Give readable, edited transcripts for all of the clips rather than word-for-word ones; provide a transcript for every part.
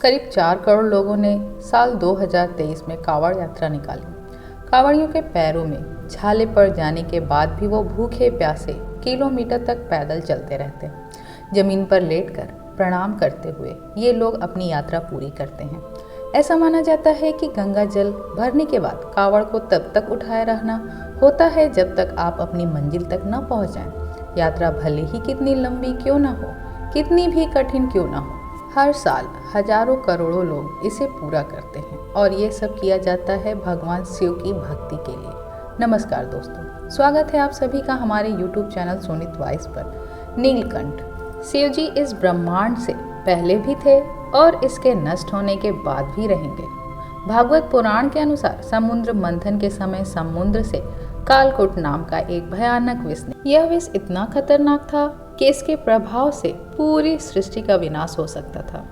करीब 4 करोड़ लोगों ने साल 2023 में कांवड़ यात्रा निकाली। कांवड़ियों के पैरों में छाले पड़ जाने के बाद भी वो भूखे प्यासे किलोमीटर तक पैदल चलते रहते हैं। जमीन पर लेटकर प्रणाम करते हुए ये लोग अपनी यात्रा पूरी करते हैं। ऐसा माना जाता है कि गंगा जल भरने के बाद कांवड़ को तब तक उठाए रहना होता है जब तक आप अपनी मंजिल तक न पहुंच जाएं। यात्रा भले ही कितनी लंबी क्यों ना हो, कितनी भी कठिन क्यों ना हो, हर साल हजारों करोड़ों लोग इसे पूरा करते हैं और ये सब किया जाता है भगवान शिव की भक्ति के लिए। नमस्कार दोस्तों, स्वागत है आप सभी का हमारे YouTube चैनल सोनित वॉइस पर। नीलकंठ शिव जी इस ब्रह्मांड से पहले भी थे और इसके नष्ट होने के बाद भी रहेंगे। भागवत पुराण के अनुसार समुद्र मंथन के समय समुद्र से कालकूट नाम का एक भयानक विष निकला। यह विष इतना खतरनाक था कि इसके प्रभाव से पूरी सृष्टि का विनाश हो सकता था।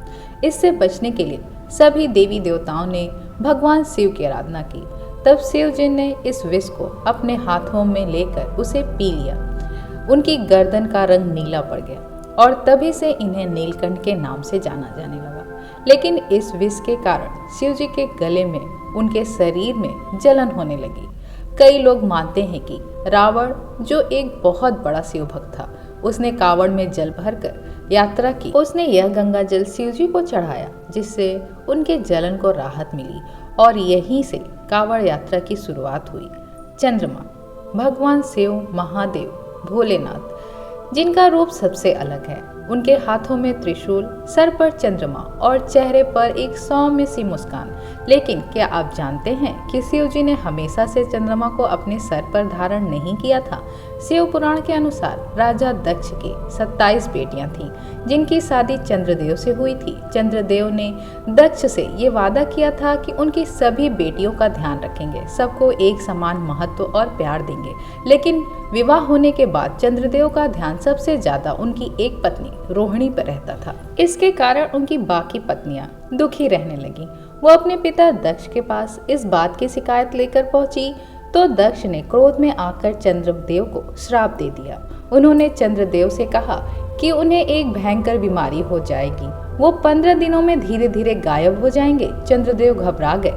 इससे बचने के लिए सभी देवी देवताओं ने भगवान शिव की आराधना की। तब शिव जी ने इस विष को अपने हाथों में लेकर उसे पी लिया। उनकी गर्दन का रंग नीला पड़ गया और तभी से इन्हें नीलकंठ के नाम से जाना जाने लगा। लेकिन इस विष के कारण शिव जी के गले में, उनके शरीर में जलन होने लगी। कई लोग मानते हैं कि रावण, जो एक बहुत बड़ा शिव भक्त था, उसने कांवड़ में जल भरकर यात्रा की। उसने यह गंगा जल शिव जी को चढ़ाया, जिससे उनके जलन को राहत मिली और यहीं से कांवड़ यात्रा की शुरुआत हुई। चंद्रमा भगवान शिव, महादेव, भोलेनाथ, जिनका रूप सबसे अलग है। उनके हाथों में त्रिशूल, सर पर चंद्रमा और चेहरे पर एक सौम्य सी मुस्कान। लेकिन क्या आप जानते हैं कि शिव जी ने हमेशा से चंद्रमा को अपने सर पर धारण नहीं किया था। शिव पुराण के अनुसार राजा दक्ष की 27 बेटियां थीं, जिनकी शादी चंद्रदेव से हुई थी। चंद्रदेव ने दक्ष से ये वादा किया था कि उनकी सभी बेटियों का ध्यान रखेंगे, सबको एक समान महत्व और प्यार देंगे। लेकिन विवाह होने के बाद चंद्रदेव का ध्यान सबसे ज्यादा उनकी एक पत्नी रोहिणी पर रहता था। इसके कारण उनकी बाकी पत्नियां दुखी रहने लगीं। वो अपने पिता दक्ष के पास इस बात की शिकायत लेकर पहुंची तो दक्ष ने क्रोध में आकर चंद्रदेव को श्राप दे दिया। उन्होंने चंद्रदेव से कहा कि उन्हें एक भयंकर बीमारी हो जाएगी, वो 15 दिनों में धीरे धीरे गायब हो जाएंगे। चंद्रदेव घबरा गए।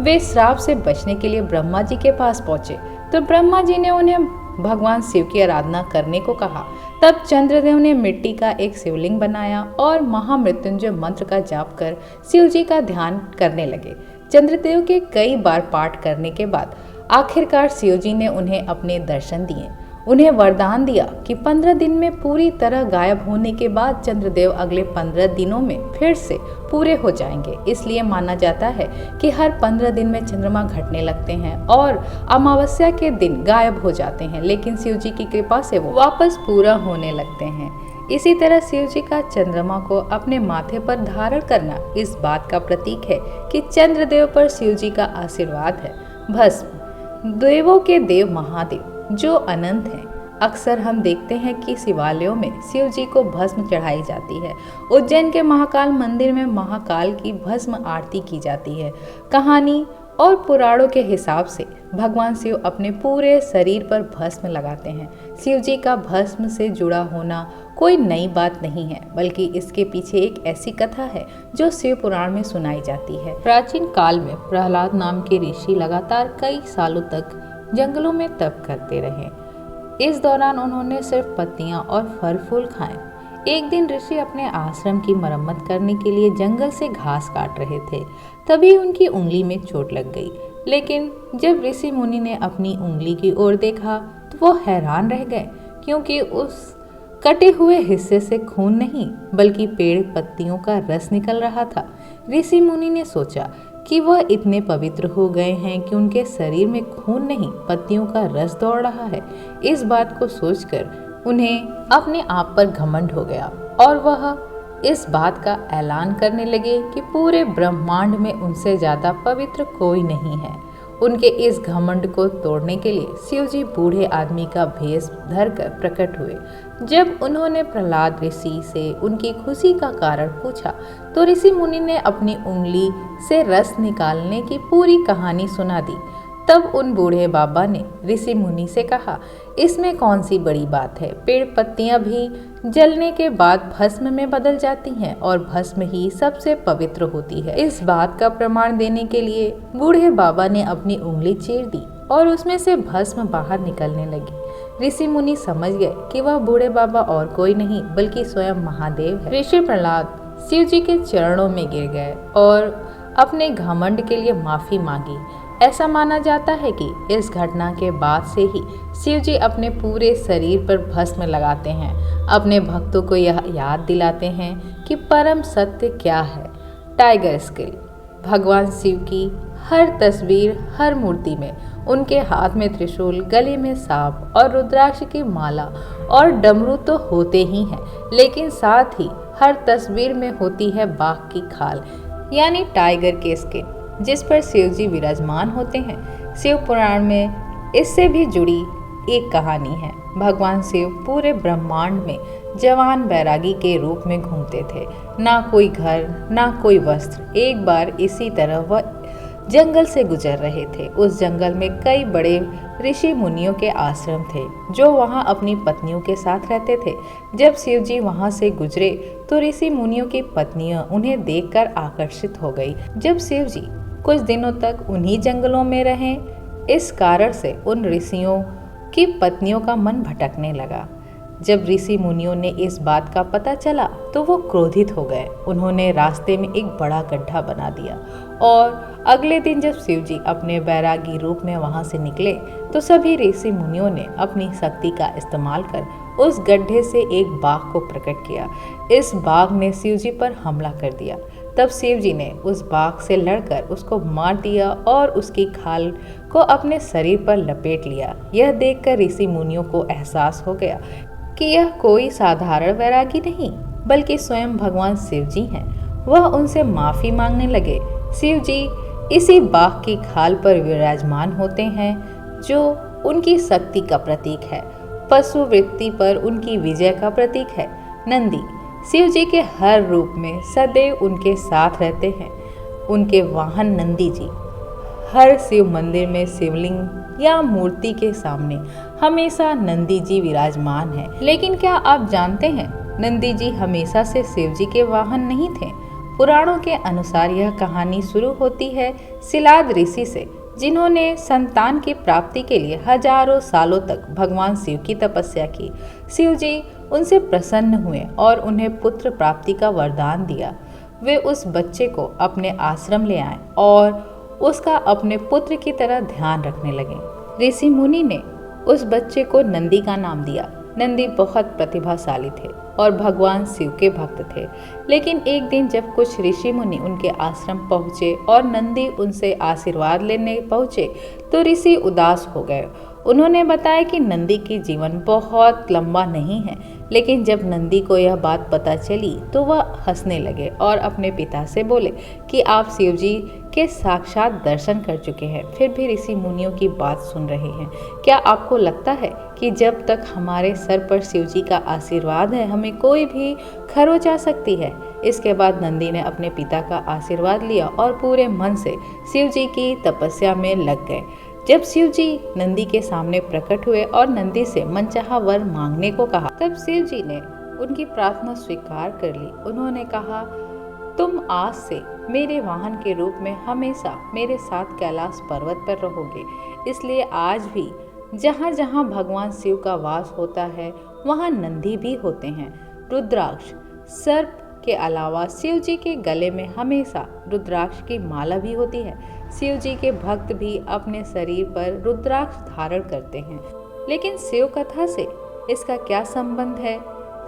वे श्राप से बचने के लिए ब्रह्मा जी के पास पहुंचे तो ब्रह्मा जी ने उन्हें भगवान शिव की आराधना करने को कहा। तब चंद्रदेव ने मिट्टी का एक शिवलिंग बनाया और महामृत्युंजय मंत्र का जाप कर शिव जी का ध्यान करने लगे। चंद्रदेव के कई बार पाठ करने के बाद आखिरकार शिव जी ने उन्हें अपने दर्शन दिए। उन्हें वरदान दिया कि 15 दिन में पूरी तरह गायब होने के बाद चंद्रदेव अगले 15 दिनों में फिर से पूरे हो जाएंगे। इसलिए माना जाता है कि हर 15 दिन में चंद्रमा घटने लगते हैं और अमावस्या के दिन गायब हो जाते हैं, लेकिन शिव जी की कृपा से वो वापस पूरा होने लगते हैं। इसी तरह शिव जी का चंद्रमा को अपने माथे पर धारण करना इस बात का प्रतीक है कि चंद्रदेव पर शिव जी का आशीर्वाद है। भस्म देवों के देव महादेव जो अनंत हैं। अक्सर हम देखते हैं कि शिवालयों में शिव जी को भस्म चढ़ाई जाती है। उज्जैन के महाकाल मंदिर में महाकाल की भस्म आरती की जाती है। कहानी और पुराणों के हिसाब से भगवान शिव अपने पूरे शरीर पर भस्म लगाते हैं। शिव जी का भस्म से जुड़ा होना कोई नई बात नहीं है, बल्कि इसके पीछे एक ऐसी कथा है जो शिव पुराण में सुनाई जाती है। प्राचीन काल में प्रहलाद नाम के ऋषि लगातार कई सालों तक जंगलों में तप करते रहे। इस दौरान उन्होंने सिर्फ पत्तियां और फल फूल खाए। एक दिन ऋषि अपने आश्रम की मरम्मत करने के लिए जंगल से घास काट रहे थे। तभी उनकी उंगली में चोट लग गई। लेकिन जब ऋषि मुनि ने अपनी उंगली की ओर देखा तो वो हैरान रह गए, क्योंकि उस कटे हुए हिस्से से खून नहीं बल्कि पेड़ पत्तियों का रस निकल रहा था। ऋषि मुनि ने सोचा कि वह इतने पवित्र हो गए हैं कि उनके शरीर में खून नहीं पत्तियों का रस दौड़ रहा है। इस बात को सोचकर उन्हें अपने आप पर घमंड हो गया और वह इस बात का ऐलान करने लगे कि पूरे ब्रह्मांड में उनसे ज्यादा पवित्र कोई नहीं है। उनके इस घमंड को तोड़ने के लिए शिव जी बूढ़े आदमी का भेष धरकर प्रकट हुए। जब उन्होंने प्रहलाद ऋषि से उनकी खुशी का कारण पूछा तो ऋषि मुनि ने अपनी उंगली से रस निकालने की पूरी कहानी सुना दी। तब उन बूढ़े बाबा ने ऋषि मुनि से कहा, इसमें कौन सी बड़ी बात है। पेड़ पत्तियां भी जलने के बाद भस्म में बदल जाती हैं और भस्म ही सबसे पवित्र होती है। इस बात का प्रमाण देने के लिए बूढ़े बाबा ने अपनी उंगली चीर दी और उसमें से भस्म बाहर निकलने लगी। ऋषि मुनि समझ गए कि वह बूढ़े बाबा और कोई नहीं बल्कि स्वयं महादेव है। ऋषि प्रहलाद शिव जी के चरणों में गिर गए और अपने घमंड के लिए माफी मांगी। ऐसा माना जाता है कि इस घटना के बाद से ही शिव जी अपने पूरे शरीर पर भस्म लगाते हैं। अपने भक्तों को यह याद दिलाते हैं कि परम सत्य क्या है। Tiger skill. भगवान शिव की हर तस्वीर, हर मूर्ति में उनके हाथ में त्रिशूल, गले में सांप और रुद्राक्ष की माला और डमरू तो होते ही हैं, लेकिन साथ ही हर तस्वीर में होती है बाघ की खाल यानी टाइगर के स्किन, जिस पर शिव जी विराजमान होते हैं। शिव पुराण में इससे भी जुड़ी एक कहानी है। भगवान शिव पूरे ब्रह्मांड में जवान बैरागी के रूप में घूमते थे। ना कोई घर, ना कोई वस्त्र। एक बार इसी तरह वह जंगल से गुजर रहे थे। उस जंगल में कई बड़े ऋषि मुनियों के आश्रम थे जो वहां अपनी पत्नियों के साथ रहते थे। जब शिव जी वहां से गुजरे तो ऋषि मुनियों की पत्नियां उन्हें देखकर आकर्षित हो गई। जब शिव जी कुछ दिनों तक उन्हीं जंगलों में रहे, इस कारण से उन ऋषियों की पत्नियों का मन भटकने लगा। जब ऋषि मुनियों ने इस बात का पता चला तो वो क्रोधित हो गए। उन्होंने रास्ते में एक बड़ा गड्ढा बना दिया और अगले दिन जब शिव जी अपने बैरागी रूप में वहां से निकले तो सभी ऋषि मुनियों ने अपनी शक्ति का इस्तेमाल कर उस गड्ढे से एक बाघ को प्रकट किया। इस बाघ ने शिव जी पर हमला कर दिया। तब शिव जी ने उस बाघ से लड़कर उसको मार दिया और उसकी खाल को अपने शरीर पर लपेट लिया। यह देखकर ऋषि मुनियों को एहसास हो गया कि यह कोई साधारण वैरागी नहीं बल्कि स्वयं भगवान शिव जी हैं। वह उनसे माफी मांगने लगे। शिव जी इसी बाघ की खाल पर विराजमान होते हैं जो उनकी शक्ति का प्रतीक है। पशु वृत्ति पर उनकी विजय का प्रतीक है। नंदी शिव जी के हर रूप में सदैव उनके साथ रहते हैं। उनके वाहन नंदी जी हर शिव मंदिर में शिवलिंग या मूर्ति के सामने हमेशा नंदी जी विराजमान है। लेकिन क्या आप जानते हैं, नंदी जी हमेशा से शिव जी के वाहन नहीं थे। पुराणों के अनुसार यह कहानी शुरू होती है सिलाद ऋषि से, जिन्होंने संतान की प्राप्ति के लिए हजारों सालों तक भगवान शिव की तपस्या की। शिव जी उनसे प्रसन्न हुए और उन्हें पुत्र प्राप्ति का वरदान दिया। वे उस बच्चे को अपने आश्रम ले आए और उसका अपने पुत्र की तरह ध्यान रखने लगे। ऋषि मुनि ने उस बच्चे को नंदी का नाम दिया। नंदी बहुत प्रतिभाशाली थे और भगवान शिव के भक्त थे। लेकिन एक दिन जब कुछ ऋषि मुनि उनके आश्रम पहुँचे और नंदी उनसे आशीर्वाद लेने पहुँचे तो ऋषि उदास हो गए। उन्होंने बताया कि नंदी की जीवन बहुत लंबा नहीं है। लेकिन जब नंदी को यह बात पता चली तो वह हंसने लगे और अपने पिता से बोले कि आप शिव जी के साक्षात दर्शन कर चुके हैं, फिर भी ऋषि मुनियों की बात सुन रहे हैं। क्या आपको लगता है कि जब तक हमारे सर पर शिव जी का आशीर्वाद है हमें कोई भी खरोच आ सकती है? इसके बाद नंदी ने अपने पिता का आशीर्वाद लिया और पूरे मन से शिव जी की तपस्या में लग गए। जब शिव जी नंदी के सामने प्रकट हुए और नंदी से मनचाहा वर मांगने को कहा, तब शिव जी ने उनकी प्रार्थना स्वीकार कर ली। उन्होंने कहा, तुम आज से मेरे वाहन के रूप में हमेशा मेरे साथ कैलाश पर्वत पर रहोगे। इसलिए आज भी जहाँ जहाँ भगवान शिव का वास होता है वहाँ नंदी भी होते हैं। रुद्राक्ष सर्प के अलावा शिव जी के गले में हमेशा रुद्राक्ष की माला भी होती है। शिव जी के भक्त भी अपने शरीर पर रुद्राक्ष धारण करते हैं। लेकिन शिव कथा से इसका क्या संबंध है?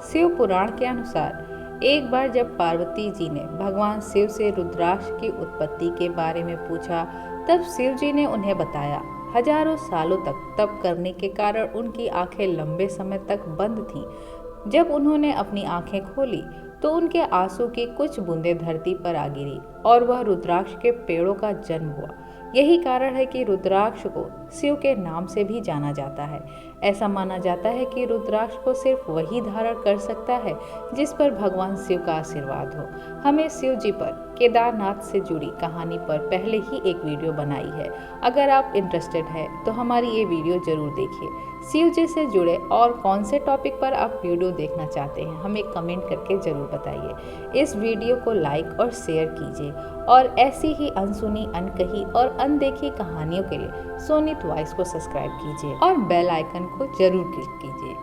शिव पुराण के अनुसार एक बार जब पार्वती जी ने भगवान शिव से रुद्राक्ष की उत्पत्ति के बारे में पूछा, तब शिव जी ने उन्हें बताया। हजारों सालों तक तप करने के कारण उनकी आंखें लंबे समय तक बंद थीं। जब उन्होंने अपनी आंखें खोली तो उनके आंसू की कुछ बूंदें धरती पर आ गिरी और वह रुद्राक्ष के पेड़ों का जन्म हुआ। यही कारण है कि रुद्राक्ष को शिव के नाम से भी जाना जाता है। ऐसा माना जाता है कि रुद्राक्ष को सिर्फ वही धारण कर सकता है जिस पर भगवान शिव का आशीर्वाद हो। हमें शिव जी पर केदारनाथ से जुड़ी कहानी पर पहले ही एक वीडियो बनाई है। अगर आप इंटरेस्टेड है तो हमारी ये वीडियो जरूर देखिए। शिव जी से जुड़े और कौन से टॉपिक पर आप वीडियो देखना चाहते हैं हमें कमेंट करके ज़रूर बताइए। इस वीडियो को लाइक और शेयर कीजिए और ऐसी ही अनसुनी, अनकही और अनदेखी कहानियों के लिए सोनित वॉइस को सब्सक्राइब कीजिए और बेल आइकन को जरूर क्लिक कीजिए।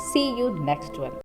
सी यू नेक्स्ट वन।